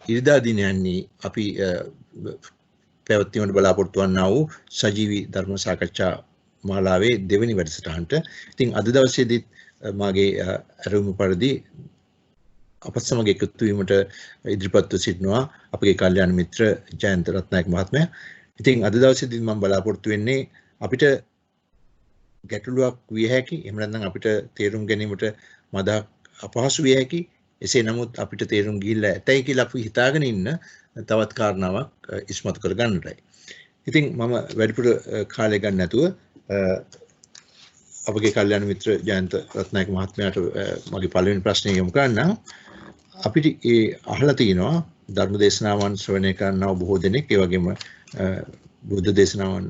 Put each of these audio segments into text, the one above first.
ඉරිදා දිනයන්නේ අපි පැවැත්වීමට බලාපොරොත්තු වන්නා වූ සජීවී ධර්ම සාකච්ඡා මාලාවේ දෙවෙනි වැඩසටහනට. ඉතින් අද දවසේදීත් මාගේ අරමුම පරිදි අපත් සමග එකතු වීමට ඉදිරිපත්ව සිටිනවා අපගේ කල්යාණ මිත්‍ර ජයන්ත රත්නායක මහත්මයා. ඉතින් අද දවසේදී මම බලාපොරොත්තු වෙන්නේ අපිට ගැටලුවක් විය හැකි, එහෙම නැත්නම් අපිට තේරුම් ගැනීමට මදක් අපහසු විය හැකි. එසේ නමුත් අපිට තේරුම් ගිහිල්ලා ඇතයි කියලා අපි හිතාගෙන ඉන්න තවත් කාරණාවක් ඉස්මතු කර ගන්නටයි. ඉතින් මම වැඩිපුර කාලය ගන්න නැතුව අපගේ කල්යාණ මිත්‍ර ජයන්ත රත්නායක මහත්මයාට මගේ පළවෙනි ප්‍රශ්නය යොමු කරන්නම්. අපිට අහලා තියෙනවා ධර්ම දේශනාවන් ශ්‍රවණය කරනව බොහෝ දෙනෙක්, ඒ වගේම බුද්ධ දේශනාවන්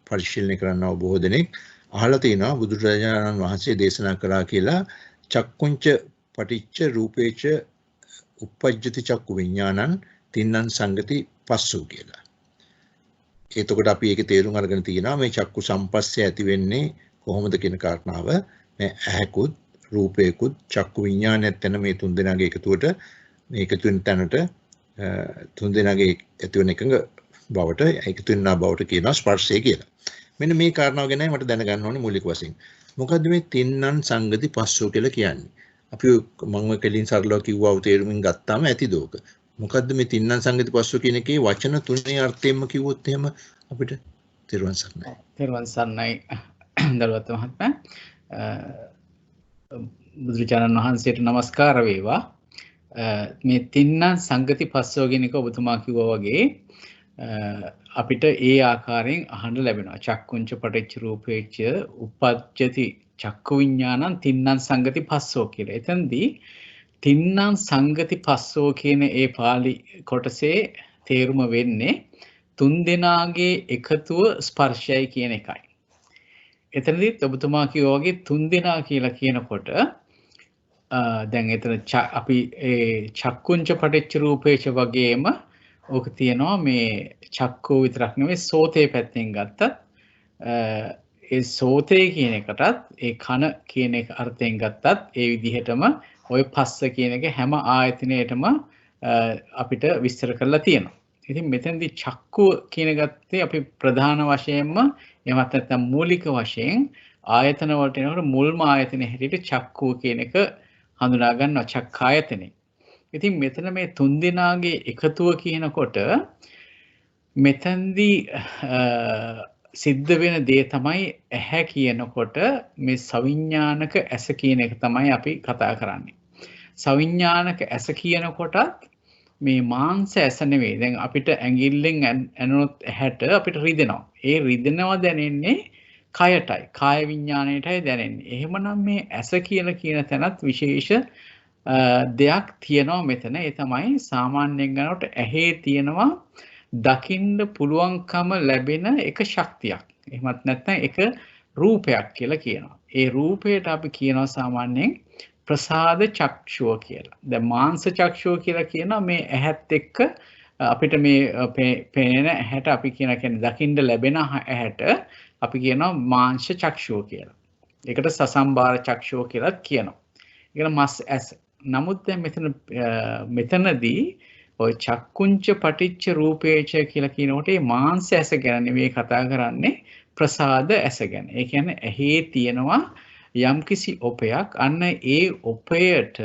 පරිශීලනය කරනව බොහෝ දෙනෙක් අහලා තියෙනවා බුදුරජාණන් වහන්සේ දේශනා කළා කියලා චක්කුංච පටිච්ච රූපේච uppajjati චක්කු විඥානං තින්නං සංගති පස්සෝ කියලා. එතකොට අපි ඒකේ තේරුම් අරගෙන තියෙනවා මේ චක්කු සම්පස්සය ඇති වෙන්නේ කොහොමද කියන කාරණාව. මේ ඇහැකුත් රූපේකුත් චක්කු විඥානයත් යන මේ තුන් දෙනාගේ එකතුවට මේ එකතු වෙන තැනට තුන් දෙනාගේ ඇති වෙන එකඟ බවට එකතු වෙනා බවට කියනවා ස්පර්ශය කියලා. මෙන්න මේ කාරණාව ගැනයි මට දැනගන්න ඕනේ මූලික වශයෙන්. මොකද්ද මේ තින්නං සංගති පස්සෝ කියලා කියන්නේ? අපි මම කලින් සරලව කිව්වා තේරුමින් ගත්තාම ඇති දෝක. මොකද්ද මේ තින්නං සංගති පස්සෝ කියන එකේ වචන තුනේ අර්ථයෙන්ම කිව්වොත් එහෙම අපිට තේරුවන් සරණයි. තේරුවන් සරණයි දරුවත් මහත්මයා. බුදුරජාණන් වහන්සේට නමස්කාර වේවා. මේ තින්නං සංගති පස්සෝ කියන එක ඔබතුමා කිව්වා වගේ අපිට ඒ ආකාරයෙන් අහන්න ලැබෙනවා. චක්කුංච පටිච්ච රූපේච uppajjati චක්කු විඥානං තින්නං සංගති පස්සෝ කියලා. එතනදී තින්නං සංගති පස්සෝ කියන ඒ පාලි කොටසේ තේරුම වෙන්නේ තුන් දෙනාගේ එකතුව ස්පර්ශයයි කියන එකයි. එතනදිත් ඔබතුමා කිව්වා වගේ තුන් දෙනා කියලා කියනකොට දැන් එතන අපි චක්කුංච පටිච්ච රූපේච වගේම ඕක තියෙනවා මේ චක්කෝ විතරක් නෙවෙයි සෝතේ පැත්තෙන් ගත්තත් ඒ සෝතේ කියන එකටත් ඒ කන කියන එක අර්ථයෙන් ගත්තත් ඒ විදිහටම ওই පස්ස කියන එක හැම ආයතනයකටම අපිට විස්තර කරලා තියෙනවා. ඉතින් මෙතනදී චක්කුව කියන ගත්තේ අපි ප්‍රධාන වශයෙන්ම එමත් නැත්නම් මූලික වශයෙන් ආයතන වලට එනකොට මුල්ම ආයතනය හැටියට චක්කුව කියන එක හඳුනා ගන්නවා චක්කායතනෙ. ඉතින් මෙතන මේ තුන් දෙනාගේ එකතුව කියනකොට මෙතනදී සිද්ධ වෙන දේ තමයි ඇහැ කියනකොට මේ සවිඥානික ඇස කියන එක තමයි අපි කතා කරන්නේ. සවිඥානික ඇස කියනකොටත් මේ මාංශ ඇස නෙවෙයි. දැන් අපිට ඇඟිල්ලෙන් ඇනුනොත් ඇහැට අපිට රිදෙනවා. ඒ රිදෙනවා දැනෙන්නේ කයටයි. කාය විඥාණයටයි දැනෙන්නේ. එහෙමනම් මේ ඇස කියලා කියන තැනත් විශේෂ දෙයක් තියෙනවා මෙතන. ඒ තමයි සාමාන්‍යයෙන් ගන්නකොට ඇහි තියෙනවා දකින්න පුළුවන්කම ලැබෙන එක ශක්තියක්. එහෙමත් නැත්නම් එක රූපයක් කියලා කියනවා. ඒ රූපයට අපි කියනවා සාමාන්‍යයෙන් ප්‍රසාද චක්ෂුව කියලා. දැන් මාංශ චක්ෂුව කියලා කියනවා මේ ඇහත් එක්ක අපිට මේ පේන ඇහැට අපි කියන්නේ දකින්න ලැබෙන ඇහැට අපි කියනවා මාංශ චක්ෂුව කියලා. ඒකට සසම්බාර චක්ෂුව කියලාත් කියනවා. ඒකට මස් ඇස. නමුත් දැන් මෙතනදී ඔය චක්කුංච පටිච්ච රූපේච කියලා කියනකොට මේ මාංශ ඇස ගැන නෙවෙයි කතා කරන්නේ ප්‍රසාද ඇස ගැන. ඒ කියන්නේ ඇහි තියෙනවා යම්කිසි ඔපයක්. අන්න ඒ ඔපයට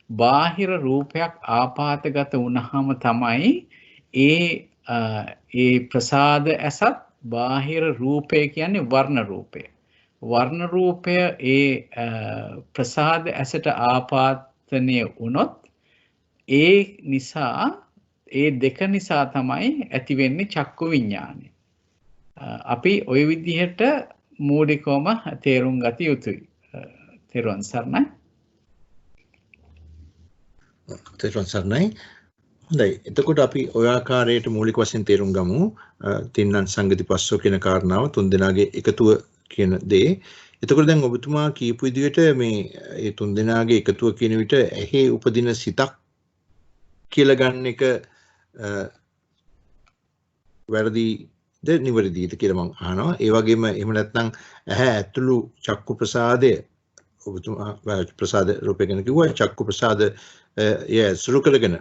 බාහිර රූපයක් ආපాతගත වුණාම තමයි ඒ ප්‍රසාද ඇසත් බාහිර රූපය කියන්නේ වර්ණ රූපය. වර්ණ රූපය ඒ ප්‍රසාද ඇසට ආපාතනය වුණොත් ඒ නිසා ඒ දෙක නිසා තමයි ඇති වෙන්නේ චක්කු විඥානය. අපි ওই විදිහට මූලිකවම තේරුම් ගත යුතුයි. තේරුවන් සරණයි. තේරුවන් සරණයි. හොඳයි. එතකොට අපි ඔය ආකාරයට මූලික වශයෙන් තේරුම් ගමු. තින්නං සංගති පස්සෝ කියන කාරණාව තුන් දෙනාගේ එකතුව කියන දේ. එතකොට දැන් ඔබතුමා කියපු විදිහට මේ තුන් දෙනාගේ එකතුව කියන විට ඇහි උපදින සිතක් කියලා ගන්න එක වැරදිද නිවැරදිද කියලා මම අහනවා. ඒ වගේම එහෙම නැත්නම් ඇහැ ඇතුළු චක්කු ප්‍රසාදය ඔබතුමා ප්‍රසාද රූපය ගැන කිව්වා. චක්කු ප්‍රසාද සුරු කරගෙන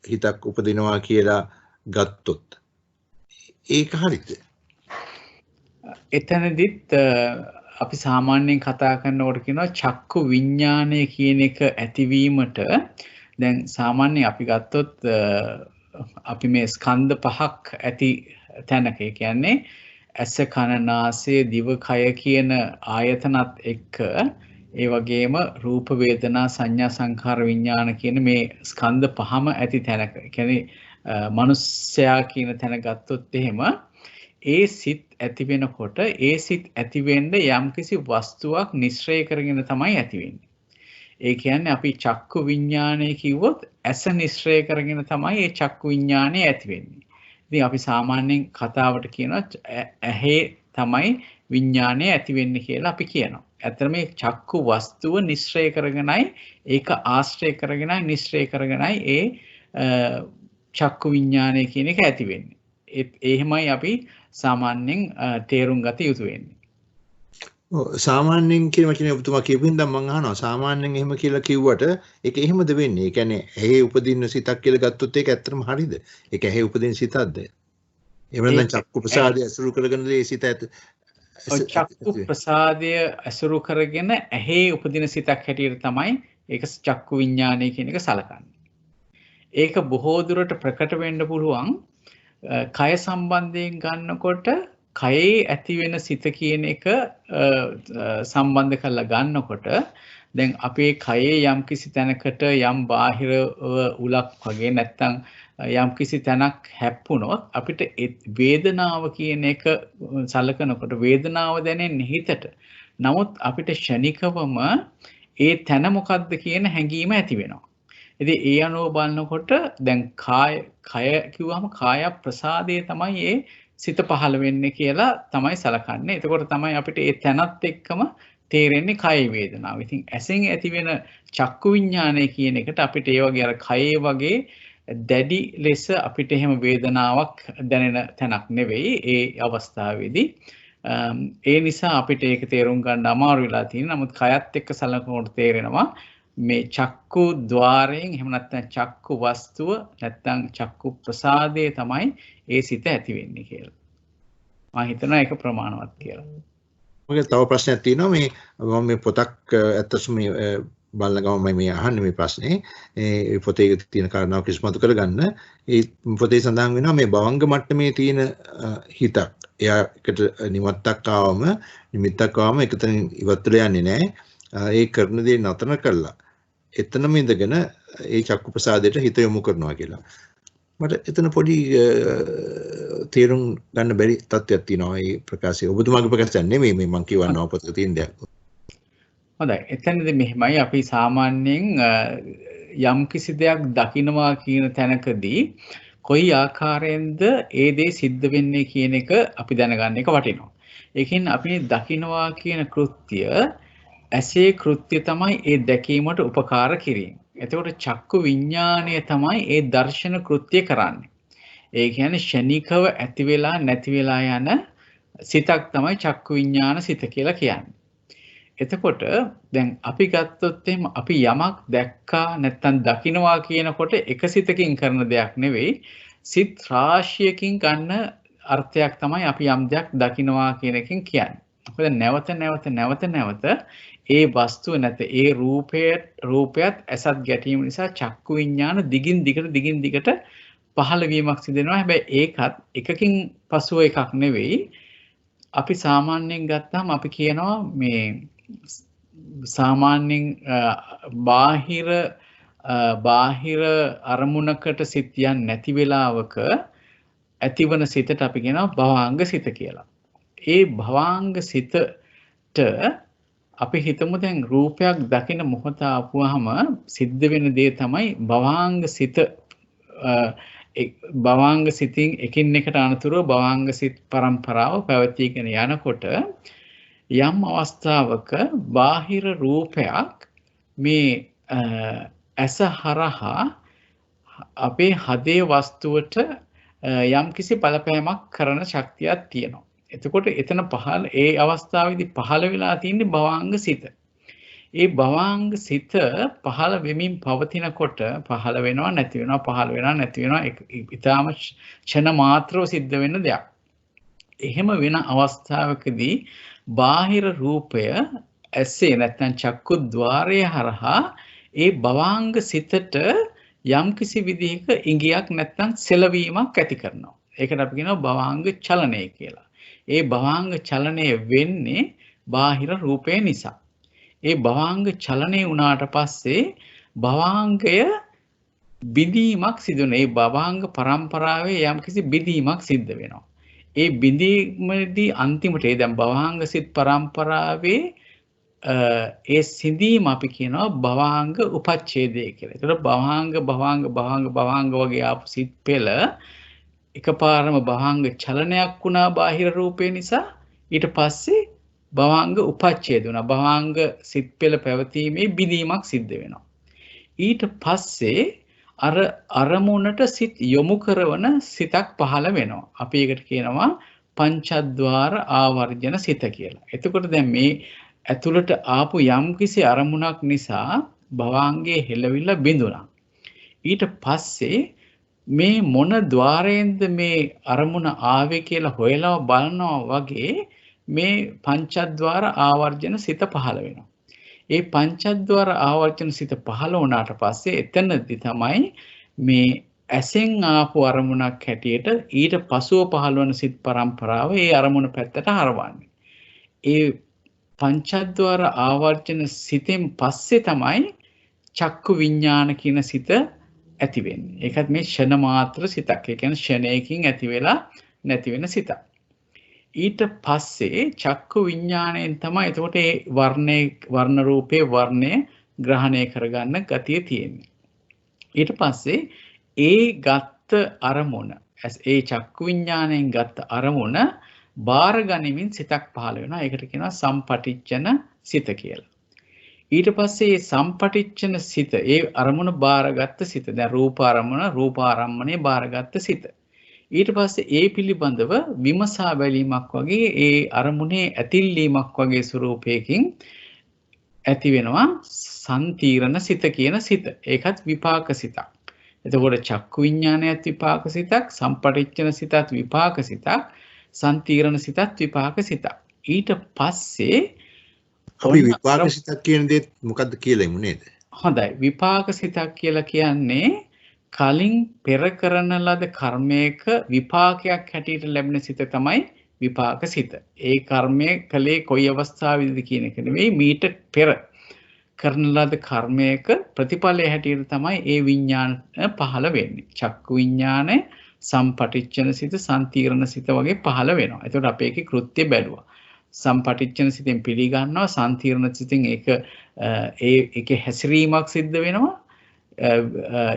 හිතක් උපදිනවා කියලා ගත්තොත් ඒක හරිද? එතනදිත් අපි සාමාන්‍යයෙන් කතා කරනකොට කියනවා චක්කු විඥානය කියන එක ඇතිවීමට දැන් සාමාන්‍යයෙන් අපි ගත්තොත් අපි මේ ස්කන්ධ පහක් ඇති තැනක කියන්නේ ඇස කන නාසය දිව කය කියන ආයතනත් එක්ක ඒ වගේම රූප වේදනා සංඥා සංඛාර විඥාන කියන මේ ස්කන්ධ පහම ඇති තැනක කියන්නේ මනුස්සයා කියන තැන ගත්තොත් එහෙම ඒ සිත් ඇති වෙනකොට ඒ සිත් ඇති වෙන්න යම්කිසි වස්තුවක් නිශ්චය කරගෙන තමයි ඇති වෙන්නේ. ඒ කියන්නේ අපි චක්කු විඥානය කිව්වොත් ඇස නිශ්චය කරගෙන තමයි ඒ චක්කු විඥානය ඇති වෙන්නේ. ඉතින් අපි සාමාන්‍යයෙන් කතාවට කියනවා ඇහි තමයි විඥානය ඇති වෙන්නේ කියලා අපි කියනවා. ඇත්තට මේ චක්කු වස්තුව නිශ්චය කරගෙනයි ඒක ආශ්‍රය කරගෙනයි නිශ්චය කරගෙනයි ඒ චක්කු විඥානය කියන එක ඇති වෙන්නේ. එහෙමයි අපි සාමාන්‍යයෙන් තේරුම් ගත යුතු වෙන්නේ. සාමාන්‍යයෙන් කියන වචනේ ඔබතුමා කියපු හින්දා මම අහනවා සාමාන්‍යයෙන් එහෙම කියලා කිව්වට ඒක එහෙමද වෙන්නේ? ඒ කියන්නේ ඇහි උපදින්න සිතක් කියලා ගත්තොත් ඒක ඇත්තටම හරිද? ඒක ඇහි උපදින සිතක්ද? එහෙම නැත්නම් චක්කු ප්‍රසාදය අසුරු කරගෙන ඒ සිත චක්කු ප්‍රසාදය අසුරු කරගෙන ඇහි උපදින සිතක් හැටියට තමයි ඒක චක්කු විඥානය කියන එක සලකන්නේ. ඒක බොහෝ දුරට ප්‍රකට වෙන්න පුළුවන් කය සම්බන්ධයෙන් ගන්නකොට කයේ ඇති වෙන සිත කියන එක සම්බන්ධ කරලා ගන්නකොට දැන් අපේ කයේ යම් කිසි තැනකට යම් බාහිර උලක් වගේ නැත්තම් යම් කිසි තැනක් හැප්පුණොත් අපිට වේදනාව කියන එක සලකනකොට වේදනාව දැනෙන්නේ හිතට. නමුත් අපිට ෂණිකවම ඒ තැන මොකද්ද කියන හැඟීම ඇති වෙනවා. ඉතින් ඒ අනුව බලනකොට දැන් කය කිව්වම කාය ප්‍රසාදයේ තමයි ඒ සිත පහළ වෙන්නේ කියලා තමයි සලකන්නේ. එතකොට තමයි අපිට ඒ තැනත් එක්කම තේරෙන්නේ කය වේදනාව. ඉතින් ඇසෙන් ඇති වෙන චක්කු විඥානය කියන එකට අපිට ඒ වගේ අර කයේ වගේ දැඩි ලෙස අපිට එහෙම වේදනාවක් දැනෙන තැනක් නෙවෙයි ඒ අවස්ථාවේදී. ඒ නිසා අපිට ඒක තේරුම් ගන්න අමාරු වෙලා තියෙනවා. නමුත් කයත් එක්ක සලකනකොට තේරෙනවා මේ චක්කු ద్వාරයෙන් එහෙම නැත්නම් චක්කු වස්තුව නැත්නම් චක්කු ප්‍රසාදයේ තමයි ඒ සිත ඇති වෙන්නේ කියලා. මම හිතනවා ඒක ප්‍රමාණවත් කියලා. මගේ තව ප්‍රශ්නයක් තියෙනවා මේ පොතක් ඇත්තටම මේ බලන ගමන් මම මේ අහන්නේ මේ ප්‍රශ්නේ ඒ පොතේ තියෙන කාරණාව කිසිමතු කරගන්න ඒ පොතේ සඳහන් වෙනවා මේ භවංග මට්ටමේ තියෙන හිතක් එයාකට නිමිත්තක් ආවම එකතන ඉවත් වෙලා යන්නේ නැහැ ඒ කරන දේ නතර කරලා එතනම ඉඳගෙන ඒ චක්කු ප්‍රසාදයට හිත යොමු කරනවා කියලා. මට එතන පොඩි තේරුම් ගන්න බැරි තත්ත්වයක් තියෙනවා මේ ප්‍රකාශය. ඔබතුමාගේ ප්‍රකාශය නෙමෙයි මේ මම කියවනවා පොතේ තියෙන දෙයක්. හොඳයි. එතනදී මෙහෙමයි අපි සාමාන්‍යයෙන් යම් කිසි දෙයක් දකින්නවා කියන තැනකදී කොයි ආකාරයෙන්ද ඒ දේ සිද්ධ වෙන්නේ කියන එක අපි දැනගන්න එක වටිනවා. ඒකෙන් අපි දකින්නවා කියන කෘත්‍ය ඇසේ කෘත්‍ය තමයි ඒ දැකීමට උපකාර කිරීම. එතකොට චක්කු විඥානය තමයි ඒ දර්ශන කෘත්‍ය කරන්නේ. ඒ කියන්නේ ෂණිකව ඇති වෙලා නැති වෙලා යන සිතක් තමයි චක්කු විඥාන සිත කියලා කියන්නේ. එතකොට දැන් අපි ගත්තොත් එහෙම අපි යමක් දැක්කා නැත්නම් දකින්නවා කියනකොට එක සිතකින් කරන දෙයක් නෙවෙයි සිත් රාශියකින් ගන්න අර්ථයක් තමයි අපි යම් දෙයක් දකින්නවා කියන එකෙන් කියන්නේ. මොකද නැවත ඒ වස්තුව නැත ඒ රූපයත් ඇසත් ගැටීම නිසා චක්කු විඥාන දිගින් දිගට පහළ වීමක් සිදු වෙනවා. හැබැයි ඒකත් එකකින් පසුව එකක් නෙවෙයි. අපි සාමාන්‍යයෙන් ගත්තාම අපි කියනවා මේ සාමාන්‍යයෙන් බාහිර අරමුණකට සිත් යන්නේ නැති වෙලාවක ඇතිවන සිතට අපි කියනවා භවාංග සිත කියලා. ඒ භවාංග සිතට අපි හිතමු දැන් රූපයක් දකින මොහොත ආපුවාම සිද්ධ වෙන දේ තමයි භවාංග සිත භවාංග සිතින් එකින් එකට අනතුරුව භවාංග සිත් පරම්පරාව පැවතීගෙන යනකොට යම් අවස්ථාවක බාහිර රූපයක් මේ ඇස හරහා අපේ හදේ වස්තුවට යම් කිසි බලපෑමක් කරන ශක්තියක් තියෙනවා. එතකොට එතන ඒ අවස්ථාවේදී පහළ වෙලා තියෙන්නේ භවාංග සිත. ඒ භවාංග සිත පහළ වෙමින් පවතිනකොට පහළ වෙනවා නැති වෙනවා පහළ වෙනවා නැති වෙනවා ඊටාම ක්ෂණ මාත්‍රව සිද්ධ වෙන දෙයක්. එහෙම වෙන අවස්ථාවකදී බාහිර රූපය ඇසේ නැත්නම් චක්කුද්්වාරය හරහා ඒ භවාංග සිතට යම්කිසි විදිහක ඉඟියක් නැත්නම් සෙලවීමක් ඇති කරනවා. ඒකට අපි කියනවා භවාංග චලනය කියලා. ඒ භවාංග චලනය වෙන්නේ බාහිර රූපය නිසා. ඒ භවාංග චලනය වුණාට පස්සේ භවාංගය බිඳීමක් සිදු වෙනවා. ඒ භවාංග පරම්පරාවේ යම්කිසි බිඳීමක් සිද්ධ වෙනවා. ඒ බිඳීමේදී අන්තිමට දැන් භවාංග සිත් පරම්පරාවේ ඒ සිඳීම අපි කියනවා භවාංග උපච්ඡේදය කියලා. ඒතකොට භවාංග වගේ ආපු සිත් පෙළ එකපාරම භවාංග චලනයක් වුණා බාහිර රූපේ නිසා. ඊට පස්සේ භවාංග උපච්ඡේද වුණා. භවාංග සිත් පෙළ පැවතීමේ බිඳීමක් සිද්ධ වෙනවා. ඊට පස්සේ අර අරමුණට සිත් යොමු කරන සිතක් පහළ වෙනවා. අපි ඒකට කියනවා පංචද්වාර ආවර්ජන සිත කියලා. එතකොට දැන් මේ ඇතුළට ආපු යම්කිසි අරමුණක් නිසා භවාංගයේ හෙළවිලා බිඳුණා. ඊට පස්සේ මේ මොන ద్వාරයෙන්ද මේ අරමුණ ආවේ කියලා හොයලා බලනවා වගේ මේ පංචද්වාර ආවර්ජන සිත පහළ වෙනවා. ඒ පංචද්වාර ආවර්ජන සිත පහළ වුණාට පස්සේ එතනදි තමයි මේ ඇසෙන් ආපු අරමුණක් හැටියට ඊට පසුව පහළ වන සිත් පරම්පරාව ඒ අරමුණ පැත්තට හරවන්නේ. ඒ පංචද්වාර ආවර්ජන සිතෙන් පස්සේ තමයි චක්කු විඥාන කියන සිත ඇති වෙන්නේ. ඒකත් මේ ෂණ මාත්‍ර සිතක්. ඒ කියන්නේ ෂණයකින් ඇති වෙලා නැති වෙන සිතක්. ඊට පස්සේ චක්කු විඥාණයෙන් තමයි එතකොට ඒ වර්ණ රූපේ වර්ණය ග්‍රහණය කරගන්න ගතිය තියෙන්නේ. ඊට පස්සේ ඒ ගත්ත අරමුණ ඒ චක්කු විඥාණයෙන් ගත්ත අරමුණ බාර ගනිමින් සිතක් පහළ වෙනවා. ඒකට කියනවා සම්පටිච්ඡන සිත කියලා. ඊට පස්සේ මේ සම්පටිච්ඡන සිත ඒ අරමුණ බාරගත්ත සිත දැන් රූපාරම්මණය බාරගත්ත සිත. ඊට පස්සේ ඒ පිළිබඳව විමසා බැලීමක් වගේ ඒ අරමුණේ ඇතිල්ලීමක් වගේ ස්වරූපයකින් ඇති වෙනවා සම්තිරණ සිත කියන සිත. ඒකත් විපාක සිතක්. එතකොට චක්කු විඥානයත් විපාක සිතක්, සම්පටිච්ඡන සිතත් විපාක සිතක්, සම්තිරණ සිතත් විපාක සිතක්. ඊට පස්සේ අපි විපාක සිතක් කියන දේ මොකද්ද කියලා ඉමු නේද? හොඳයි. විපාක සිතක් කියලා කියන්නේ කලින් පෙර කරන ලද කර්මයක විපාකයක් හැටියට ලැබෙන සිත තමයි විපාක සිත. ඒ කර්මය කලේ කොයි අවස්ථාවේදීද කියන එක නෙවෙයි මීට පෙර කරන ලද කර්මයක ප්‍රතිඵලය හැටියට තමයි ඒ විඥාන පහළ වෙන්නේ. චක්කු විඥානය, සම්පටිච්ඡන සිත, සම්තිරණ සිත වගේ පහළ වෙනවා. එතකොට අපි ඒකේ කෘත්‍ය බැලුවා. සම්පටිච්ඡන සිතෙන් පිළිගන්නවා, සම්තිරණ සිතෙන් ඒකේ හැසිරීමක් සිද්ධ වෙනවා.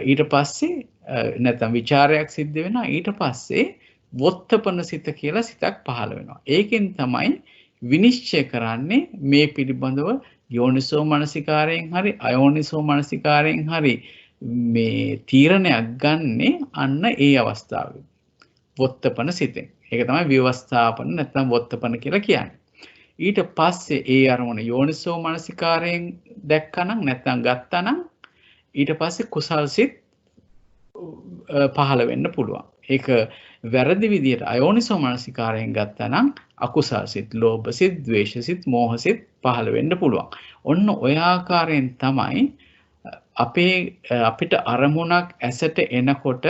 ඊට පස්සේ නැත්නම් ਵਿਚාරයක් සිද්ධ වෙනවා. ඊට පස්සේ වොත්තපන සිත කියලා සිතක් පහළ වෙනවා. ඒකෙන් තමයි විනිශ්චය කරන්නේ මේ පිළිබඳව යෝනිසෝ මනසිකාරයෙන් හරි අයෝනිසෝ මනසිකාරයෙන් හරි මේ තීරණයක් ගන්නෙ අන්න ඒ අවස්ථාවේ. වොත්තපන සිතෙන්. ඒක තමයි විවස්ථාපන නැත්නම් වොත්තපන කියලා කියන්නේ. ඊට පස්සේ ඒ අරමුණ යෝනිසෝ මනසිකාරයෙන් දැක්කනම් නැත්නම් ගත්තනම් ඊට පස්සේ කුසල් සිත් පහළ වෙන්න පුළුවන්. ඒක වැරදි විදියට අයෝනිසෝ මනසිකාරයෙන් ගත්තා නම් අකුසල් සිත්, ලෝභ සිත්, ද්වේෂ සිත්, මෝහ සිත් පහළ වෙන්න පුළුවන්. ඔන්න ඔය ආකාරයෙන් තමයි අපිට අරමුණක් ඇසට එනකොට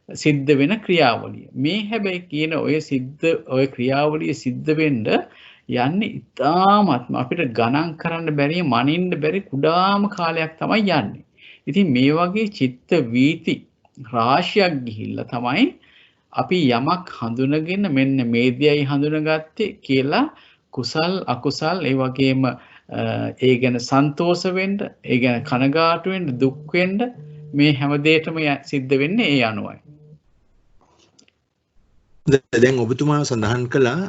සිද්ධ වෙන ක්‍රියාවලිය. මේ හැබැයි කියන ඔය ක්‍රියාවලිය සිද්ධ වෙන්න යන්නේ ඉතාමත්ම අපිට ගණන් කරන්න බැරි, මනින්න බැරි කුඩාම කාලයක් තමයි යන්නේ. ඉතින් මේ වගේ චිත්ත වීති රාශියක් ගිහිල්ලා තමයි අපි යමක් හඳුනගෙන මෙන්න මේදියයි හඳුනගත්තේ කියලා කුසල් අකුසල් ඒ වගේම ඒ ගැන සන්තෝෂ වෙන්න, ඒ ගැන කනගාටු වෙන්න, දුක් වෙන්න මේ හැම දෙයකම සිද්ධ වෙන්නේ ඒ අනුවයි. දැන් ඔබතුමා සඳහන් කළා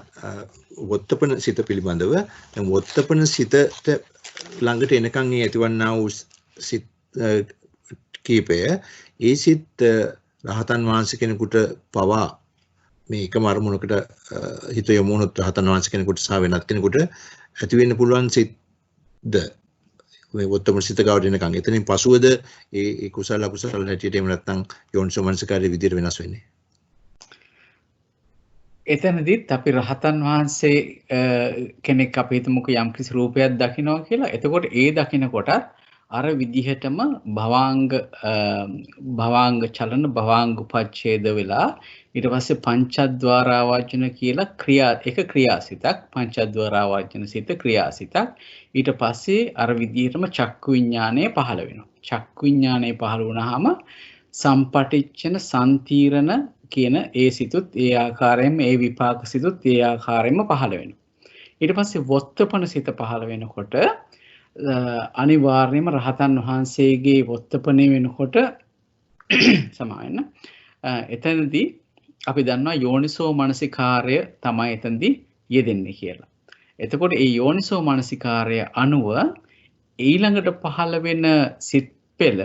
වොත්තපන සිත පිළිබඳව. දැන් වොත්තපන සිතට ළඟට එනකන් ඒ ඇතිවන්නා වූ සිත් කීපය ඒ සිත් රහතන් වහන්සේ කෙනෙකුට පවා මේ එකම අරමුණකට හිත යොමු වුණොත් රහතන් වහන්සේ කෙනෙකුට සහ වෙනත් කෙනෙකුට ඇති වෙන්න පුළුවන් සිත්ද මේ වොත්තම සිත ගාවට එනකන් එතනින් පසුවද ඒ කුසල අකුසල හැටියට එහෙම නැත්නම් යෝනිසෝ මනසිකාරයේ විදියට වෙනස් වෙන්නේ. එතනදිත් අපි රහතන් වහන්සේ කෙනෙක් අපි හිතමුකෝ යම් කිසි රූපයක් දකිනවා කියලා. එතකොට ඒ දකිනකොටත් අර විදිහටම භවාංග චලන භවාංග උපච්ඡේද වෙලා ඊට පස්සේ පංචද්වාරා වචන කියලා ක්‍රියාසිතක් පංචද්වාරා වචන සිත ක්‍රියාසිතක් ඊට පස්සේ අර විදිහටම චක්කු විඥානය පහළ වෙනවා. චක්කු විඥානය පහළ වුණාම සම්පටිච්ඡන සම්තිරණ කියන ඒ සිතුත් ඒ ආකාරයෙන්ම ඒ විපාක සිතුත් ඒ ආකාරයෙන්ම පහළ වෙනවා. ඊට පස්සේ වොත්තපන සිත පහළ වෙනකොට අනිවාර්යයෙන්ම රහතන් වහන්සේගේ වොත්තපනේ වෙනකොට සමායන එතනදී අපි දන්නවා යෝනිසෝ මනසිකාර්ය තමයි එතනදී යෙදෙන්නේ කියලා. එතකොට ඒ යෝනිසෝ මනසිකාර්ය අනුව ඊළඟට පහළ වෙන සිත් පෙළ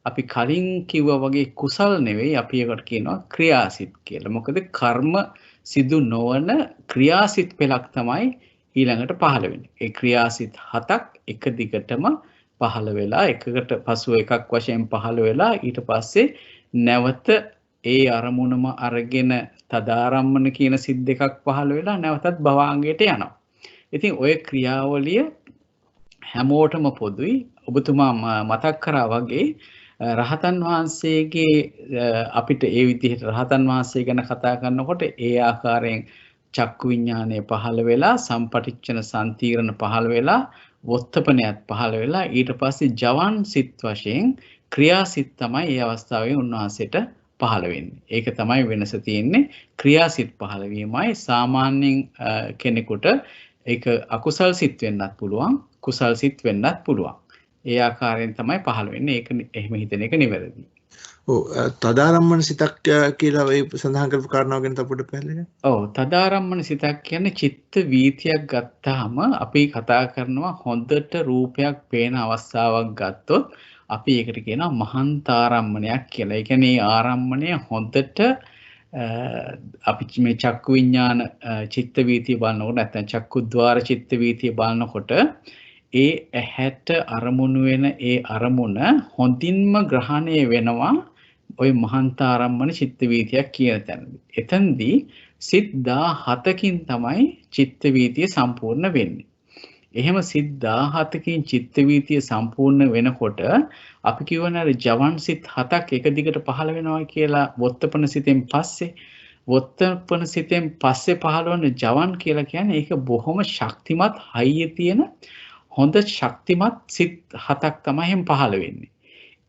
අපි කලින් කිව්වා වගේ කුසල් නෙවෙයි අපි ඒකට කියනවා ක්‍රියාසිත කියලා. මොකද කර්ම සිදු නොවන ක්‍රියාසිත පෙළක් තමයි ඊළඟට පහළ වෙන්නේ. ඒ ක්‍රියාසිත 7ක් එක දිගටම පහළ වෙලා එකකට පසුව එකක් වශයෙන් පහළ වෙලා ඊට පස්සේ නැවත ඒ අරමුණම අරගෙන තදාරම්මන කියන සිත් දෙකක් පහළ වෙලා නැවතත් භවාංගයට යනවා. ඉතින් ওই ක්‍රියාවලිය හැමෝටම පොදුයි. ඔබතුමා මතක් කරා වගේ රහතන් වහන්සේගේ අපිට ඒ විදිහට රහතන් වහන්සේ ගැන කතා කරනකොට ඒ ආකාරයෙන් චක්කු විඥානය පහළ වෙලා සම්පටිච්ඡන සම්තිරණ පහළ වෙලා වොත්තපනයත් පහළ වෙලා ඊට පස්සේ ජවන් සිත් වශයෙන් ක්‍රියාසිත තමයි ඒ අවස්ථාවේ උන්වහන්සේට පහළ වෙන්නේ. ඒක තමයි වෙනස තියෙන්නේ. ක්‍රියාසිත පහළ වීමයි සාමාන්‍යයෙන් කෙනෙකුට ඒක අකුසල් සිත් වෙන්නත් පුළුවන් කුසල් සිත් වෙන්නත් පුළුවන්. ඒ ආකාරයෙන් තමයි පහළ වෙන්නේ. ඒක එහෙම හිතන එක නිවැරදි. ඔව් තදාරම්මන සිතක් කියලා ඒ සඳහන් කරපු කාරණාව ගැන අපිට පැහැදිලි. ඔව් තදාරම්මන සිතක් කියන්නේ චිත්ත වීතියක් ගත්තාම අපි කතා කරනවා හොඳට රූපයක් පේන අවස්ථාවක් ගත්තොත් අපි ඒකට කියනවා මහන්තාරම්මණයක් කියලා. ඒ කියන්නේ ආරම්මණය හොඳට අපි මේ චක්කු විඥාන චිත්ත වීතිය බලනකොට නැත්නම් චක්කුද්්වාර චිත්ත වීතිය බලනකොට ඒ ඇහැට අරමුණු වෙන ඒ අරමුණ හොඳින්ම ග්‍රහණය වෙනවා ওই මහන්තාරම්මන චිත්ත වීතියක් කියන තැනදී. එතෙන්දී සිත් 17කින් තමයි චිත්ත වීතිය සම්පූර්ණ වෙන්නේ. එහෙම සිත් 17කින් චිත්ත වීතිය සම්පූර්ණ වෙනකොට අපි කියවනේ ජවන් සිත් 7ක් එක දිගට පහළ වෙනවා කියලා වොත්තපන සිතෙන් පස්සේ වොත්තපන සිතෙන් පස්සේ පහළ වෙන ජවන් කියලා කියන්නේ ඒක බොහොම ශක්තිමත් හයිය තියෙන හොඳ ශක්තිමත් සිත් 7ක් තමයි එහෙම පහළ වෙන්නේ.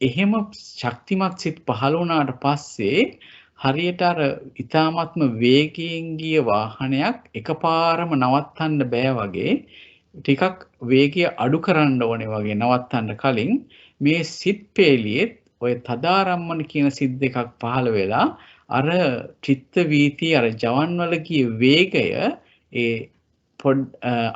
එහෙම ශක්තිමත් සිත් පහළ වුණාට පස්සේ හරියට අර ඊ타ත්ම වේගයෙන් ගිය වාහනයක් එකපාරම නවත්තන්න බෑ වගේ ටිකක් වේගය අඩු කරන්න ඕනේ වගේ නවත්තන්න කලින් මේ සිත් පේලියෙත් ඔය තදාරම්මන කියන සිත් දෙකක් පහළ වෙලා අර චිත්ත වීතිය අර ජවන් වල ගිය වේගය ඒ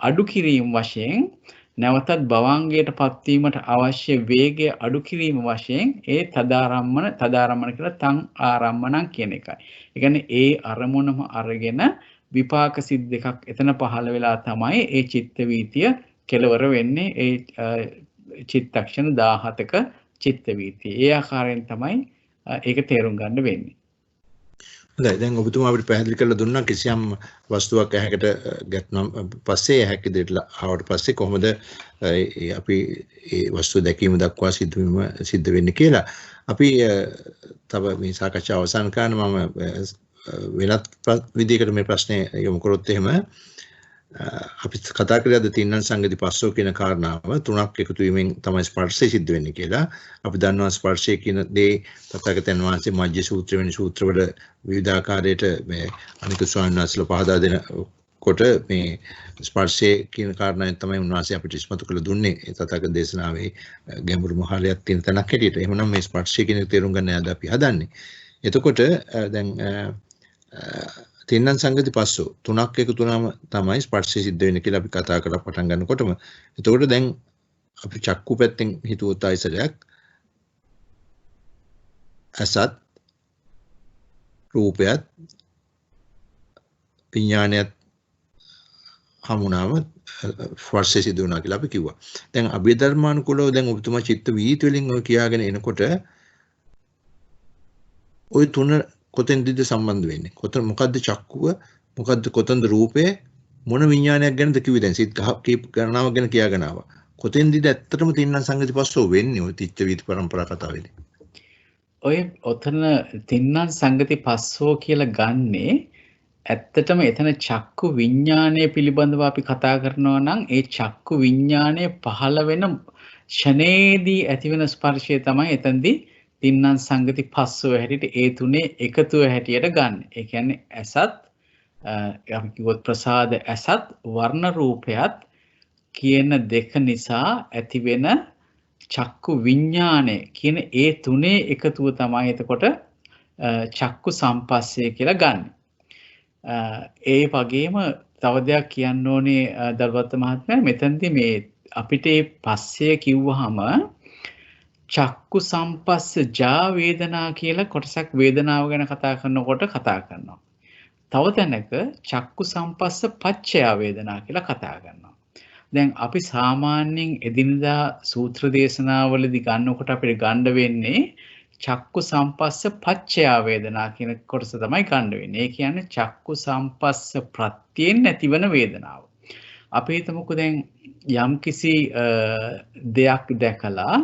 අඩු කිරීම වශයෙන් නැවතත් භවංගයට පත්වීමට අවශ්‍ය වේගය අඩු කිරීම වශයෙන් ඒ තදාරම්මන කියලා තං ආරම්මණං කියන එකයි. ඒ කියන්නේ ඒ අරමුණම අරගෙන විපාක සිත් දෙකක් එතන පහළ වෙලා තමයි ඒ චිත්ත වීතිය කෙලවර වෙන්නේ. ඒ චිත්තක්ෂණ 17ක චිත්ත වීතිය. ඒ ආකාරයෙන් තමයි ඒක තේරුම් ගන්න වෙන්නේ. හොඳයි දැන් ඔබතුමා අපිට පැහැදිලි කරලා දුන්නා කිසියම් වස්තුවක් ඇහැකට ගැටුණාම පස්සේ ඇහැක් ඉදිරියට ආවට පස්සේ කොහොමද අපි ඒ වස්තුව දැකීම දක්වා සිද්ධ වෙන්නේ කියලා. අපි තව මේ සාකච්ඡාව අවසන් කරන මම වෙනත් විදිහකට මේ ප්‍රශ්නේ යොමු කරොත් එහෙම අපි කතා කරේ අද තින්නන් සංගති පස්සෝ කියන කාරණාව තුනක් එකතු වීමෙන් තමයි ස්පර්ශය සිද්ධ වෙන්නේ කියලා. අපි දන්නවා ස්පර්ශය කියන දේ තථාගතයන් වහන්සේ මජ්ජි සූත්‍ර වෙන සූත්‍රවල විවිධාකාරයට මේ අනික ස්වාමීන් වහන්සේලා පහදා දෙන කොට මේ ස්පර්ශය කියන කාරණාවෙන් තමයි උන්වහන්සේ අපිට ඉස්මතු කළ දුන්නේ. ඒ තථාගත දේශනාවේ ගැඹුරු මහලයක් තියෙන තැනක් හැටියට. එහෙමනම් මේ ස්පර්ශය කියන තේරුම් ගන්න අද අපි හදන්නේ. එතකොට දැන් තින්නන් සංගති පස්සෝ තුනක් එකතු වුණාම තමයි ස්පර්ශය සිද්ධ වෙන්නේ කියලා අපි කතා කරලා පටන් ගන්නකොටම එතකොට දැන් අපි චක්කු පැත්තෙන් හිතුවොත් ආයසරයක් අසත් රූපයත් විඥානයත් හමුනාම ස්පර්ශය සිදු වුණා කියලා අපි කිව්වා. දැන් අභිධර්මානුකූලව දැන් ඔබතුමා චිත්ත වීති වලින් ඔය කියාගෙන එනකොට ওই තුන කොතෙන්ද සම්බන්ධ වෙන්නේ? මොකද්ද චක්කුව? මොකද්ද කොතනද රූපය? මොන විඥානයක් ගැනද කිව්වේ දැන් සිත් ගණනාවක් ගැන කියාගෙන ආවා. කොතෙන්ද ඇත්තටම තින්න සංගති පස්සෝ වෙන්නේ ඔය චිත්ත වීති පරම්පරා කතාවේදී? ඔය ඔතන තින්නන් සංගති පස්සෝ කියලා ගන්නේ ඇත්තටම එතන චක්කු විඥානය පිළිබඳව අපි කතා කරනවා නම් ඒ චක්කු විඥානය පහළ වෙන ෂණේදී ඇතිවෙන ස්පර්ශය තමයි එතනදී තින්නන් සංගති පස්සෝ හැටියට ඒ තුනේ එකතුව හැටියට ගන්න. ඒ කියන්නේ ඇසත් අපි කිව්වොත් ප්‍රසාද ඇසත් වර්ණ රූපයත් කියන දෙක නිසා ඇතිවෙන චක්කු විඥානය කියන ඒ තුනේ එකතුව තමයි එතකොට චක්කු සම්පස්සය කියලා ගන්න. ඒ වගේම තව දෙයක් කියන්න ඕනේ දල්වත්ත මහත්මයා මෙතනදී මේ අපිට මේ පස්සය කිව්වහම චක්කු සම්පස්සජා වේදනා කියලා කොටසක් වේදනාව ගැන කතා කරනකොට කතා කරනවා. තව තැනක චක්කු සම්පස්ස පච්චය වේදනා කියලා කතා කරනවා. දැන් අපි සාමාන්‍යයෙන් එදිනදා සූත්‍ර දේශනාවලදී ගන්නකොට අපිට ගන්න වෙන්නේ චක්කු සම්පස්ස පච්චය වේදනා කියන කොටස තමයි ගන්න වෙන්නේ. ඒ කියන්නේ චක්කු සම්පස්ස ප්‍රත්‍යයෙන් නැතිවන වේදනාව. අපි හිතමුකෝ දැන් යම්කිසි දෙයක් දැකලා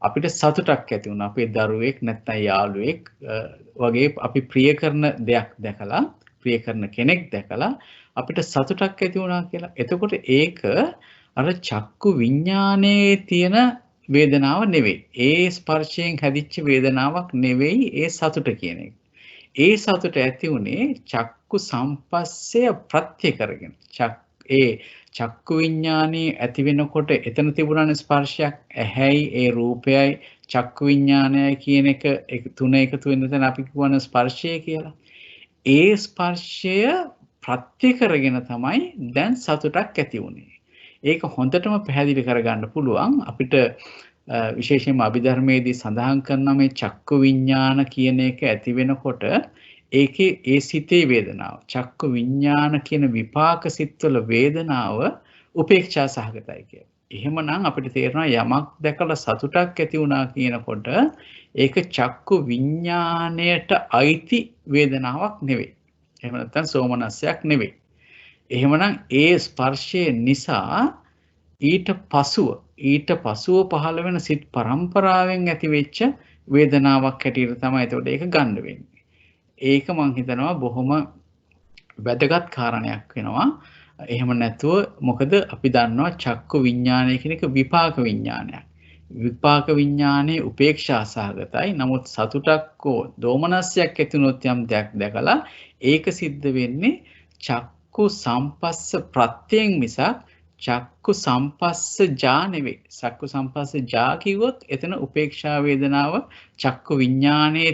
අපිට සතුටක් ඇති වුණා. අපේ දරුවෙක් නැත්නම් යාළුවෙක් වගේ අපි ප්‍රිය කරන දෙයක් දැකලා ප්‍රිය කරන කෙනෙක් දැකලා අපිට සතුටක් ඇති වුණා කියලා. එතකොට ඒක අර චක්කු විඥානයේ තියෙන වේදනාව නෙවෙයි. ඒ ස්පර්ශයෙන් හැදිච්ච වේදනාවක් නෙවෙයි ඒ සතුට කියන එක. ඒ සතුට ඇති උනේ චක්කු සම්පස්සය ප්‍රත්‍ය කරගෙන. ඒ චක්කු විඥානයේ ඇති වෙනකොට එතන තිබුණානේ ස්පර්ශයක් ඇහැයි ඒ රූපයයි චක්කු විඥානයයි කියන එක තුන එකතු වෙන තැන අපි කියවන ස්පර්ශය කියලා. ඒ ස්පර්ශය ප්‍රත්‍ය කරගෙන තමයි දැන් සතුටක් ඇති වුනේ. ඒක හොඳටම පැහැදිලි කරගන්න පුළුවන් අපිට විශේෂයෙන්ම අභිධර්මයේදී සඳහන් කරන මේ චක්කු විඥාන කියන එක ඇති වෙනකොට ඒකේ ඒ සිතේ වේදනාව චක්කු විඥාන කියන විපාක සිත්වල වේදනාව උපේක්ෂා සහගතයි කියලා. එහෙමනම් අපිට තේරෙනවා යමක් දැකලා සතුටක් ඇති වුණා කියනකොට ඒක චක්කු විඥාණයට අයිති වේදනාවක් නෙවෙයි. එහෙම නැත්නම් සෝමනස්සයක් නෙවෙයි. එහෙමනම් ඒ ස්පර්ශය නිසා ඊට පසුව පහළ වෙන සිත් පරම්පරාවෙන් ඇති වෙච්ච වේදනාවක් හැටියට තමයි එතකොට ඒක ගන්න වෙන්නේ. ඒක මම හිතනවා බොහොම වැදගත් කාරණයක් වෙනවා. එහෙම නැතුව මොකද අපි දන්නවා චක්කු විඥානය කියන එක විපාක විඥානයක්. විපාක විඥානයේ උපේක්ෂා සහගතයි. නමුත් සතුටක් හෝ දෝමනස්යක් ඇති වුණොත් යම් දෙයක් දැකලා ඒක සිද්ධ වෙන්නේ චක්කු සම්පස්ස ප්‍රත්‍යයෙන් මිසක් චක්කු සම්පස්ස ජා නෙවෙයි. චක්කු සම්පස්ස ජා කිව්වොත් එතන උපේක්ෂා වේදනාව චක්කු විඥානය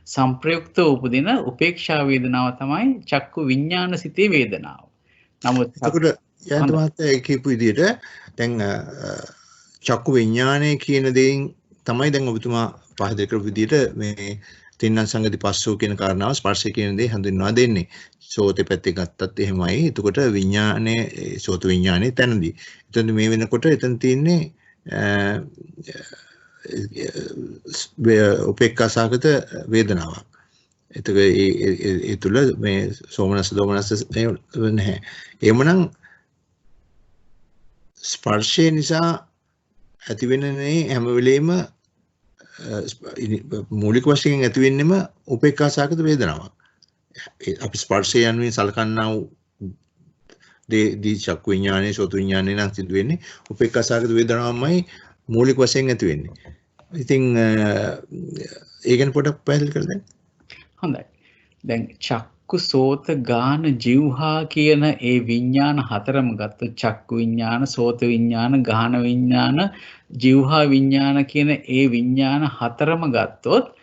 සංප්‍රයුක්ත උපදින උපේක්ෂා වේදනාව තමයි චක්කු විඥාන සිතේ වේදනාව. නමුත් එතකොට යන්ත මහත්තයා ඒ කියපු විදිහට දැන් චක්කු විඥානය කියන දෙයින් තමයි දැන් ඔබතුමා පහදේ කරපු විදිහට මේ තින්න සංගති පස්සෝ කියන කාරණාව ස්පර්ශය කියන දේ හඳුන්වා දෙන්නේ. සෝතේ පැත්තේ ගත්තත් එහෙමයි. එතකොට විඥානයේ සෝත විඥානයේ තැනදී. එතන මේ වෙනකොට එතන තියෙන්නේ උපේක්ඛා සහගත වේදනාවක්. එතකොට ඒ තුල මේ සෝමනස්ස දෝමනස්ස නැහැ. එhmenan ස්පර්ශය නිසා ඇති වෙන්නේ හැම වෙලෙම මූලික වශයෙන් ඇති වෙන්නේම උපේක්ඛා සහගත වේදනාවක්. අපි ස්පර්ශය යනුවෙන් සලකන්නා වූ දී චක්කු විඥානයේ සෝත විඥානයේ නම් සිදු වෙන්නේ උපේක්ඛා සහගත වේදනාවමයි මූලික වශයෙන් ඇති වෙන්නේ. ඉතින් ඒ ගැන පොඩක් පැහැදිලි කර දෙන්න. හොඳයි. දැන් චක්කු සෝත ගාන જીවහා කියන ඒ විඥාන හතරම ගත්තොත් චක්කු විඥාන, සෝත විඥාන, ගාන විඥාන, જીවහා විඥාන කියන ඒ විඥාන හතරම ගත්තොත්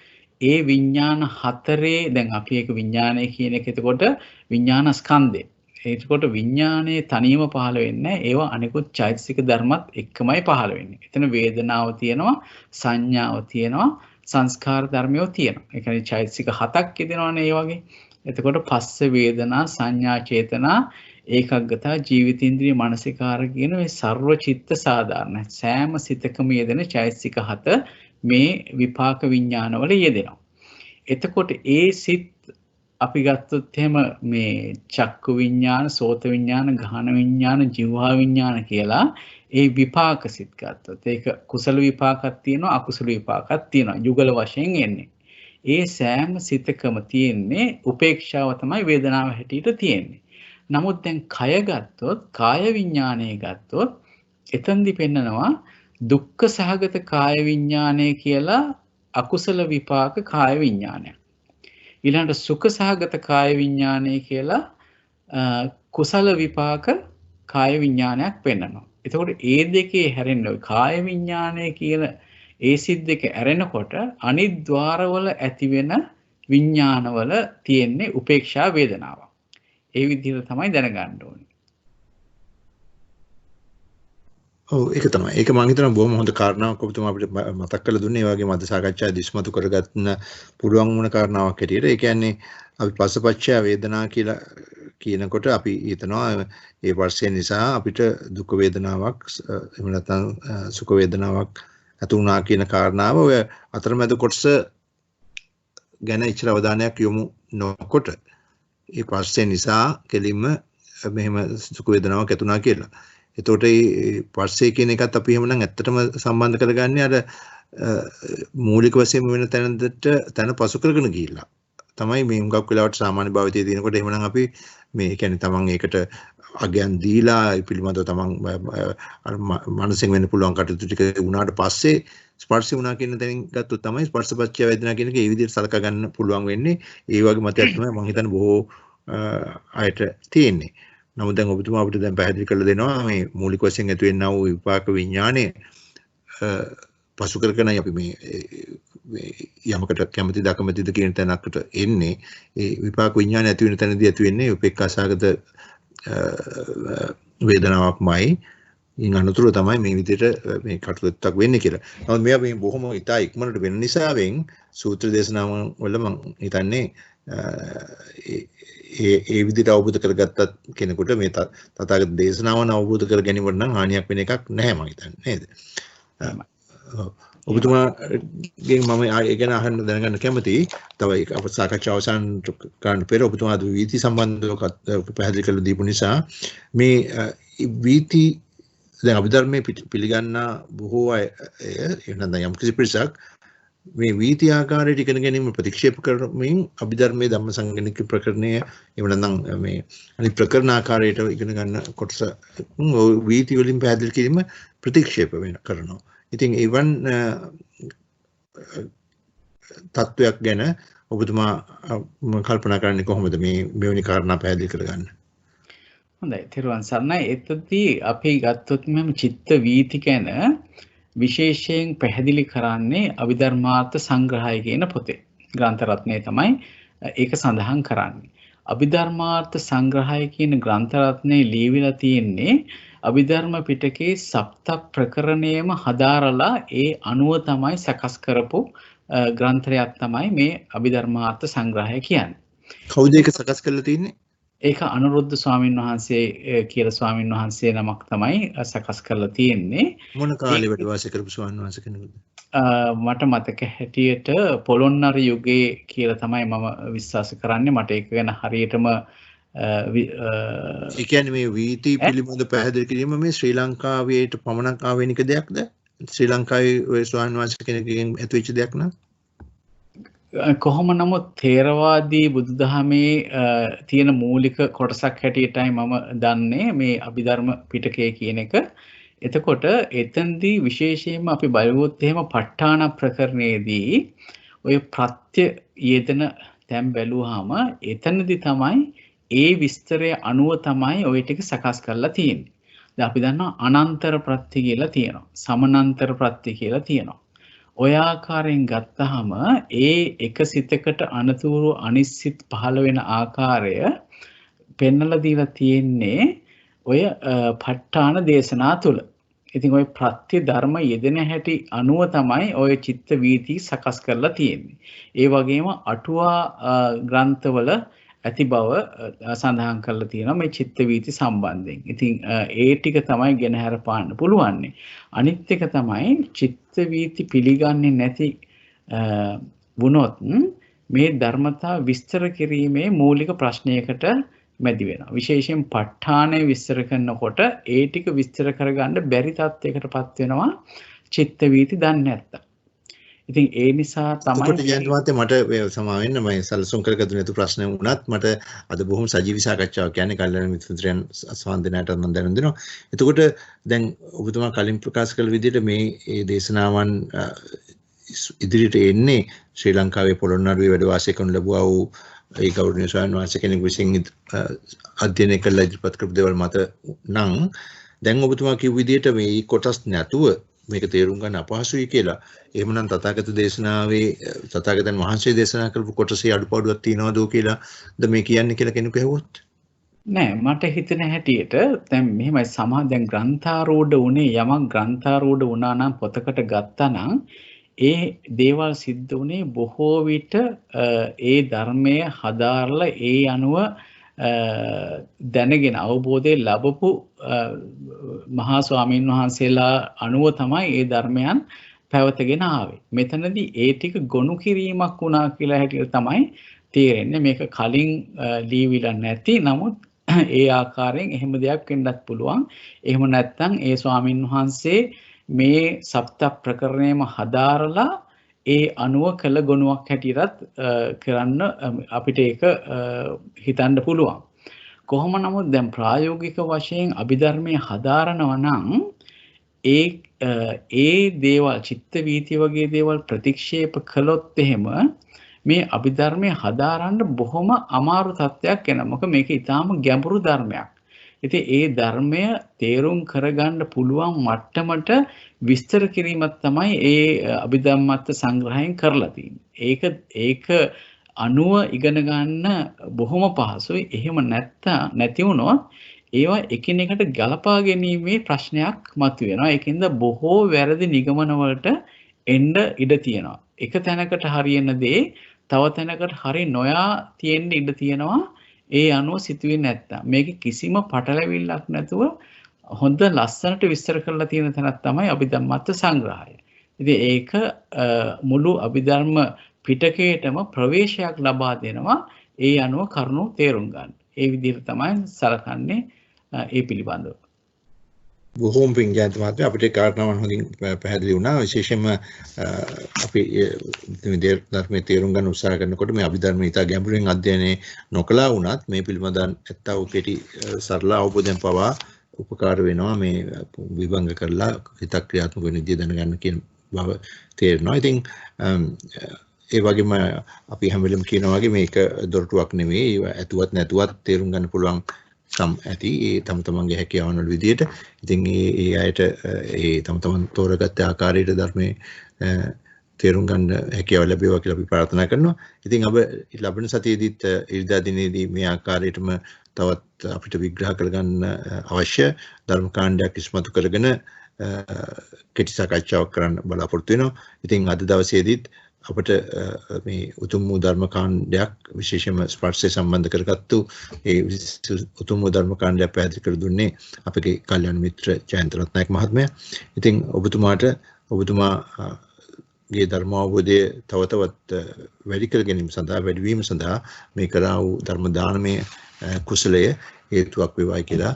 ඒ විඥාන හතරේ දැන් අපි ඒක විඥානය කියන එක එතකොට විඥාන ස්කන්ධය. ඒකට විඥානයේ තනියම පහළ වෙන්නේ ඒවා අනිකුත් චෛතසික ධර්මත් එක්කමයි පහළ වෙන්නේ. එතන වේදනාව තියෙනවා, සංඥාව තියෙනවා, සංස්කාර ධර්මයෝ තියෙනවා. ඒ කියන්නේ චෛතසික හතක් කියනවනේ ඒ වගේ. එතකොට පස්ස වේදනා, සංඥා, චේතනා ඒකග්ගතා ජීවිතේන්ද්‍රිය මානසිකාර කියන මේ ਸਰව චිත්ත සාධාරණ සෑම සිතකම යෙදෙන චෛතසික 7 මේ විපාක විඥානවල යෙදෙනවා. එතකොට ඒ සිත් අපි ගත්තොත් එහෙම මේ චක්කු විඥාන, සෝත විඥාන, ගහන විඥාන, જીවහා විඥාන කියලා ඒ විපාක සිත් ගත්තොත් ඒක කුසල විපාකයක් තියෙනවා, අකුසල විපාකයක් තියෙනවා. යුගල වශයෙන් එන්නේ. ඒ සෑම සිතකම තියෙන්නේ උපේක්ෂාව තමයි වේදනාව හැටියට තියෙන්නේ. නමුත් දැන් කය ගත්තොත්, කාය විඥානය ගත්තොත් එතෙන්දි පෙන්නනවා දුක්ඛ සහගත කාය විඥානය කියලා අකුසල විපාක කාය විඥානයක්. ඊළඟට සුඛ සහගත කාය විඥානය කියලා කුසල විපාක කාය විඥානයක් පෙන්නනවා. එතකොට ඒ දෙකේ හැරෙන්න ඔය කාය විඥානය කියන ඒ සිත් දෙක ඇරෙනකොට අනිත් ద్వාරවල ඇති වෙන විඥානවල තියෙන්නේ උපේක්ෂා වේදනාව. ඒ විදිහට තමයි දැනගන්න ඕනේ. ඔව් ඒක තමයි. ඒක මම හිතනවා බොහොම හොඳ කාරණාවක් ඔබතුමා අපිට මතක් කරලා දුන්නේ. ඒ වගේම අද සාකච්ඡාවේ දිස්මතු කරගන්න පුළුවන් වුණ කාරණාවක් හැටියට. ඒ කියන්නේ අපි පස්සපච්චය වේදනා කියලා කියනකොට අපි හිතනවා ඒ වර්ෂය නිසා අපිට දුක් වේදනාවක් එහෙම නැත්නම් සුඛ වේදනාවක් ඇති වුණා කියන කාරණාව ඔය අතරමැද කොටස ගැන ඉච්ඡා අවධානයක් යොමු නොකොට ඒ පස්සේ නිසා කෙලින්ම මෙහෙම සුඛ වේදනාවක් ඇති වුණා කියලා. එතකොට මේ පස්සේ කියන එකත් අපි එහෙමනම් ඇත්තටම සම්බන්ධ කරගන්නේ අර මූලික වශයෙන් වෙන තැන පසු කරගෙන ගිහිල්ලා. තමයි මේ හුඟක් වෙලාවට සාමාන්‍ය භාවිතයේ දිනකොට එහෙමනම් අපි මේ කියන්නේ තමන් ඒකට අගයන් දීලා පිළිබඳව තමන් මනසෙන් වෙන්න පුළුවන් කටයුතු ටික වුණාට පස්සේ ස්පර්ශ වුණා කියන තැනින් ගත්තොත් තමයි ස්පර්ශපච්චය වේදනා කියන එක ඒ විදිහට සලකා ගන්න පුළුවන් වෙන්නේ. ඒ වගේ මතයක් තමයි මම හිතන්නේ බොහෝ අයට තියෙන්නේ. නමුත් දැන් ඔබතුමා අපිට දැන් පැහැදිලි කරලා දෙනවා මේ මූලික වශයෙන් ඇති වෙනා වූ විපාක විඥානය පසු කරගෙනයි අපි මේ යමකට කැමැතිද අකමැතිද කියන තැනකට එන්නේ. ඒ විපාක විඥානය ඇති වෙන තැනදී ඇති වෙන්නේ උපේක්ඛාසගත වේදනාවක්මයි. ඉන් අනුතුරු තමයි මේ විදිහට මේ කටයුත්තක් වෙන්නේ කියලා. නමුත් මේවා මේ බොහොම ඉතා ඉක්මනට වෙන නිසාවෙන් සූත්‍ර දේශනාවන් වල මම හිතන්නේ ඒ විදිහට අවබෝධ කරගත්තත් කෙනෙකුට මේ තථාගත දේශනාවන් අවබෝධ කර ගැනීමට නම් හානියක් වෙන එකක් නැහැ මම හිතන්නේ නේද? ඔබතුමාගෙන් මම ඒ ගැන අහන්න දැනගන්න කැමතියි. තව ඒක අප සාකච්ඡාව අවසන් කරන්න පෙර ඔබතුමා වීති සම්බන්ධව පැහැදිලි කරලා දීපු නිසා මේ වීති දැන් අභිධර්මයේ පිළිගන්නා බොහෝ අය එනනම් යම් කිසි පිරිසක් මේ වීති ආකාරයට ඉගෙන ගැනීම ප්‍රතික්ෂේප කරමින් අභිධර්මයේ ධම්මසංගණික ප්‍රකරණය එහෙම නැත්නම් මේ අනිත් ප්‍රකරණ ආකාරයට ඉගෙන ගන්න කොටස වීති වලින් පැහැදිලි කිරීම ප්‍රතික්ෂේප කරනවා. ඉතින් ඒවන් තත්වයක් ගැන ඔබතුමා කල්පනා කරන්නේ කොහොමද මේ මෙවැනි කාරණා පැහැදිලි කරගන්න? හොඳයි. තෙරුවන් සරණයි. එතෙදී අපි ගත්තොත් මෙම චිත්ත වීති ගැන විශේෂයෙන් පැහැදිලි කරන්නේ අභිධර්මාර්ථ සංග්‍රහය කියන පොතේ. ග්‍රන්ථ රත්නය තමයි ඒක සඳහන් කරන්නේ. අභිධර්මාර්ථ සංග්‍රහය කියන ග්‍රන්ථ රත්නයේ ලියවිලා තියෙන්නේ අභිධර්ම පිටකේ සප්ත ප්‍රකරණයම හදාරලා ඒ අනුව තමයි සකස් කරපු ග්‍රන්ථයක් තමයි මේ අභිධර්මාර්ථ සංග්‍රහය කියන්නේ. කවුද ඒක සකස් කරලා තියෙන්නේ? ඒක අනුරුද්ධ ස්වාමීන් වහන්සේ කියලා ස්වාමීන් වහන්සේ නමක් තමයි සකස් කරලා තියෙන්නේ. මොන කාලේ වැඩ වාසය කරපු ස්වාමීන් වහන්සේ කෙනෙකුද? මට මතක හැටියට පොළොන්නරු යුගයේ කියලා තමයි මම විශ්වාස කරන්නේ. මට ඒක ගැන හරියටම ඒ කියන්නේ මේ වීති පිළිබඳ පැහැදිලි කිරීම මේ ශ්‍රී ලංකාවේට පමණක් ආවෙනික දෙයක්ද? ශ්‍රී ලංකාවේ ඔය ස්වාමීන් වහන්සේ කෙනෙක්ගෙන් ඇතිවෙච්ච දෙයක් නේද? කොහොම නමුත් ථේරවාදී බුදුදහමේ තියෙන මූලික කොටසක් හැටියටයි මම දන්නේ මේ අභිධර්ම පිටකය කියන එක. එතකොට එතෙන්දී විශේෂයෙන්ම අපි බලුවොත් එහෙම ප ဋ ාණ ප්‍රකරණයේදී ඔය ප්‍රත්‍ය යෙදෙන තැන් බැලුවාම එතනදී තමයි ඒ විස්තරය අනුව තමයි ওই ටික සකස් කරලා තියෙන්නේ. දැන් අපි දන්නවා අනන්තර ප්‍රත්‍ය කියලා තියෙනවා. සමානන්තර ප්‍රත්‍ය කියලා තියෙනවා. ඔය ආකාරයෙන් ගත්තාම ඒ එක සිතකට අනතුරු අනිසිත පහළ වෙන ආකාරය පෙන්වලා දීලා තියෙන්නේ ඔය ප ဋ ාණ දේශනා තුල. ඉතින් ඔය ප්‍රත්‍ය ධර්ම යෙදෙන හැටි අනුව තමයි ඔය චිත්ත වීති සකස් කරලා තියෙන්නේ. ඒ වගේම අටුවා ග්‍රන්ථවල ඇති බව සඳහන් කරලා තියෙනවා මේ චිත්ත වීති සම්බන්ධයෙන්. ඉතින් ඒ ටික තමයි ගෙනහැර පාන්න පුළුවන්. අනිත් එක තමයි චිත්ත වීති පිළිගන්නේ නැති වුණොත් මේ ධර්මතා විස්තර කිරීමේ මූලික ප්‍රශ්නයකට මැදි වෙනවා. විශේෂයෙන් ප ဋ ාණය විස්තර කරනකොට ඒ ටික විස්තර කරගන්න බැරි තත්යකටපත් වෙනවා චිත්ත වීති දන්නේ නැත්තම්. ඉතින් ඒ නිසා තමයි ජයන්ත මට සමා වෙන්න මම සැලසුම් කරගත්තු නැතු ප්‍රශ්න වුණත් මට අද බොහොම සජීවී සාකච්ඡාවක් කියන්නේ කල්යනා මිත්‍රයන් සම්බන්ධනයට මම දැනුම් දෙනවා. එතකොට දැන් ඔබතුමා කලින් ප්‍රකාශ කළ විදිහට මේ දේශනාවන් ඉදිරියට එන්නේ ශ්‍රී ලංකාවේ පොළොන්නරුවේ වැඩ වාසය කරන ලැබුවා වූ ඒ ගෞරවනීය ස්වාමීන් වහන්සේ කෙනෙකු විසින් අධ්‍යයනය කළ ඉදිරිපත් කරපු දේවල් මත නම් දැන් ඔබතුමා කිව්ව විදිහට මේ කොටස් නැතුව මේක තේරුම් ගන්න අපහසුයි කියලා. එහෙමනම් තථාගත දේශනාවේ තථාගතයන් වහන්සේ දේශනා කරපු කොටසේ අඩුපාඩුවක් තියනවද කියලාද මේ කියන්නේ කියලා කෙනෙකු ඇහුවොත්? නෑ මට හිතෙන හැටියට දැන් මෙහෙමයි දැන් ග්‍රන්ථාරූඪ උනේ යමක් ග්‍රන්ථාරූඪ වුණා නම් පොතකට ගත්තා නම් ඒ දේවල් සිද්ධ වුණේ බොහෝ විට ඒ ධර්මය හදාarලා ඒ අනුව දැනගෙන අවබෝධය ලැබපු මහා ස්වාමීන් වහන්සේලා අනුව තමයි ඒ ධර්මයන් පැවතගෙන ආවේ. මෙතනදී ඒ ටික ගොනු කිරීමක් වුණා කියලා හැටියට තමයි තේරෙන්නේ. මේක කලින් ලියවිලා නැති නමුත් ඒ ආකාරයෙන් එහෙම දෙයක් වෙන්නත් පුළුවන්. එහෙම නැත්නම් ඒ ස්වාමීන් වහන්සේ මේ සප්ත ප්‍රකරණයම හදාරලා ඒ අනුව කළ ගොනුවක් හැටියටත් කරන්න අපිට ඒක හිතන්න පුළුවන්. කොහොම නමුත් දැන් ප්‍රායෝගික වශයෙන් අභිධර්මයේ හදාරනවා නම් ඒ දේවල් චිත්ත වීති වගේ දේවල් ප්‍රතික්ෂේප කළොත් එහෙම මේ අභිධර්මයේ හදාරන්න බොහොම අමාරු තත්ත්වයක් එනවා. මොකද මේක ඊටාම ගැඹුරු ධර්මයක්. ඉතින් ඒ ධර්මය තේරුම් කරගන්න පුළුවන් මට්ටමට විස්තර කිරීමක් තමයි ඒ අභිධම්මත් සංග්‍රහයෙන් කරලා තියෙන්නේ. ඒක අනුව ඉගෙන ගන්න බොහොම පහසුයි. එහෙම නැති වුණොත් ඒවා එකිනෙකට ගලපා ගැනීමේ ප්‍රශ්නයක් මතුවෙනවා. ඒකින්ද බොහෝ වැරදි නිගමන වලට එන්න ඉඩ තියෙනවා. එක තැනකට හරියන දේ තව තැනකට හරි නොයා තියෙන්න ඉඩ තියෙනවා. ඒ අනුව සිතුවේ නැත්තම් මේක කිසිම පටලැවිල්ලක් නැතුව හොඳ ලස්සනට විස්තර කරලා තියෙන තැනක් තමයි අභිධම්මත් සංග්‍රහය. ඉතින් ඒක මුළු අභිධර්ම පිටකයටම ප්‍රවේශයක් ලබා දෙනවා. ඒ අනුව කරුණු තේරුම් ගන්න. ඒ විදිහට තමයි සලකන්නේ ඒ පිළිබඳව. බොහෝම පිං ජයන්ත මහත්මයා අපිට කාරණාවන් හොඳින් පැහැදිලි වුණා. විශේෂයෙන්ම අපි මේ ධර්මයේ තේරුම් ගන්න උත්සාහ කරනකොට මේ අභිධර්මයේ ඉතා ගැඹුරින් අධ්‍යයනය නොකළා වුණත් මේ පිළිබඳව ඇත්තා වූ කෙටි සරල අවබෝධයෙන් පවා උපකාර වෙනවා මේ විභංග කරලා හිතක් ක්‍රියාත්මක වෙන විදිය දැනගන්න කියන බව තේරෙනවා. ඉතින් ඒ වගේම අපි හැම වෙලෙම කියනවා වගේ මේක දොරටුවක් නෙවෙයි. ඇතුවත් නැතුවත් තේරුම් ගන්න පුළුවන් කම් ඇති ඒ තම තමන්ගේ හැකියාවන් වල විදියට. ඉතින් ඒ අයට ඒ තම තමන් තෝරගත්ත ආකාරයට ධර්මයේ තේරුම් ගන්න හැකියාව ලැබේවා කියලා අපි ප්‍රාර්ථනා කරනවා. ඉතින් අප ලබන සතියේදීත් ඉරිදා දිනේදී මේ ආකාරයටම තවත් අපිට විග්‍රහ කරගන්න අවශ්‍ය ධර්ම කාණ්ඩයක් ඉස්මතු කරගෙන කෙටි සාකච්ඡාවක් කරන්න බලාපොරොත්තු වෙනවා. ඉතින් අද දවසේදීත් අපට මේ උතුම් වූ ධර්ම කාණ්ඩයක් විශේෂයෙන්ම ස්පර්ශය සම්බන්ධ කරගත්තු ඒ උතුම් වූ ධර්ම කාණ්ඩයක් පැහැදිලි කර දුන්නේ අපගේ කල්‍යාණ මිත්‍ර ජයන්ත රත්නායක මහත්මයා. ඉතින් ඔබතුමාගේ ධර්ම අවබෝධය තව තවත් වැඩි කර ගැනීම සඳහා වැඩිවීම සඳහා මේ කරා වූ ධර්ම දානමය කුසලය හේතුවක් වේවායි කියලා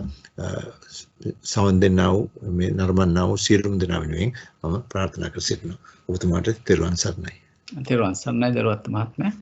සමන් දෙන්නා වූ මේ නර්මන්නා වූ සියලුම දෙනා වෙනුවෙන් මම ප්‍රාර්ථනා කර සිටිනවා. ඔබතුමාට තෙරුවන් සරණයි. තෙරුවන් සරණයි දරුවත් මහත්මයා.